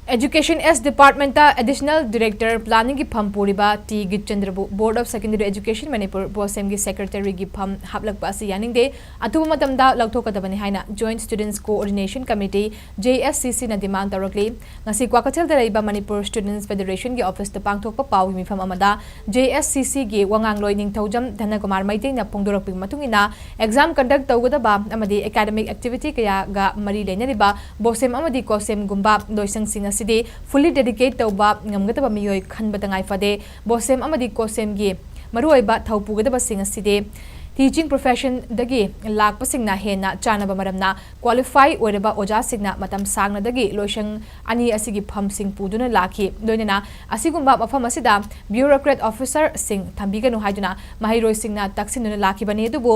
Education S Department Additional Director Planning की फम पूरीबा T Geetchandra Board of Secondary Education Manipur Bosem की Secretary की फम Haplakpa Yaningde athuba matamda louthokadabani haina Joint Students Coordination Committee JSCC na demand tourakli ngasi kwakathel da reiba Manipur Students Federation की office ta pangthokpa paw mi fam amada JSCC की wangangloi ningthaujam Dhanakumar Maitei na pongdorakpi matungina exam conduct tawgadaba amadi academic activity kaya ga mari leinariba Bosem amadi Kosem gumba loisang singa fully dedicated tauba ngamgataba miyoi khanbata ngai fade Bosem amadi Kosem gi maruoiba thaupugadaba singa side teaching profession dagi lakpa singna hena chanaba maramna qualify oreba oja singna matam sangna dagi loisang ani asigi pham sing puduna lakhi doinana asigumba mafam asida bureaucrat officer sing thambiganu haiduna mahiroi singna taksinuna lakhi bani dubu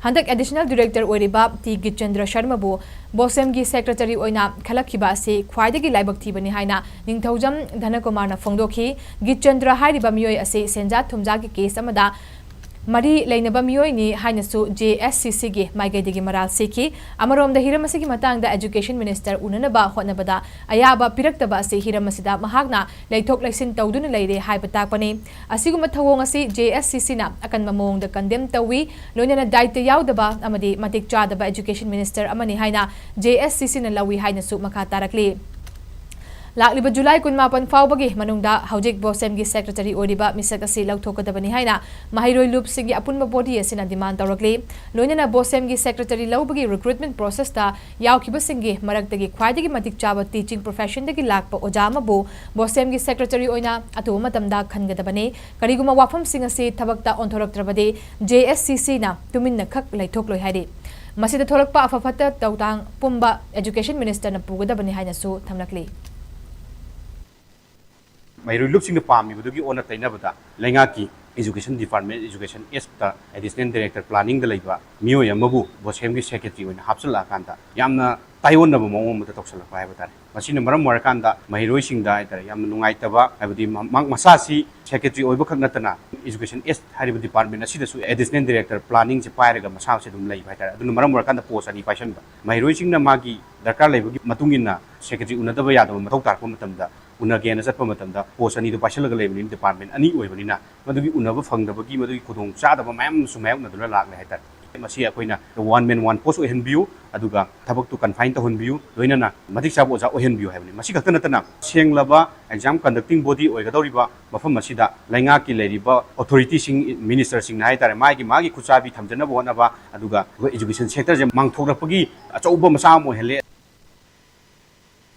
Handak Additional Director Oriba T Geetchandra Sharma bu Bosem gi Secretary oina khalakhiba ase khwaidagi laibak thibani haina ningthaujam Dhanakumar na phongdokhi Geetchandra hairiba miyoi ase senja thumja gi case amada Mari Lainaba Miyoi ni Hainasu JSCC gi Maigaidigi Maral Seki Amarom da Hiramasigi Matang da Education Minister Unanaba Honabada Ayaba Piraktaba se Hiramasida Mahagna Laitok Laisin Tauduna Laire Haipatakpani Asiguma Tawongasi JSCC na akan mamong da condemn tawi Lonya na daita yaudaba amadi matik chadaba Education Minister amani haina JSCC na lawi hainasu makatarakli Lakliba July kun mapan faubagi manungda haujik Bosem gi Secretary Oriba misak asi louthokadabani haina mahiroi loop sigi apunba body asina demand tawrakli loina na Bosem gi Secretary laubagi recruitment process ta yaukhiba singi maraktagi khwaidagi matik chaba teaching profession dagi lakpa ojama bu Bosem gi Secretary oina atu matamda khangadabani kariguma wafam singasi thabakta onthoraktrabade JSCC na tuminna khak laithokloi haidi masida thorakpa afafata tawtang pumba Education Minister na pugadabani haina su thamlakli Mayroy lupsing na pami budugi ona tainabada Lengaki Education Department Education S ta Additional Director Planning da laiba miyo yamabu Bosem gi Secretary oina hapsala kanda yamna tayon na mong mo tatoksala pa haibata masina maram warakanda mayroy singda itara yamna nungaitaba haibadi masasi Secretary oiba khagnatana Education S hariba department asida su Additional Director Planning se pairaga masa se dum laiba itara aduna maram warakanda post ani paishan ba mayroy singna magi darkar laibagi matungina Secretary unadaba yadaba mathau tarpa matamda Unagena satpa matamda post ani do paisalaga leibani department ani oibanina madugi unaba fangdabagi madugi khudong chadaba mayam sumayam nadula lakle haitar masi akoina one man one post ohenbiu aduga thabak tu confine to honbiu loinana matik sabo oja ohenbiu haibani masi khakta natana senglaba exam conducting body oigadoriba mafam masida lainga ki leriba authority sing minister sing nai tare magi khuchabi thamjana bonaba aduga education sector je mangthokrakpagi achouba masa mo hele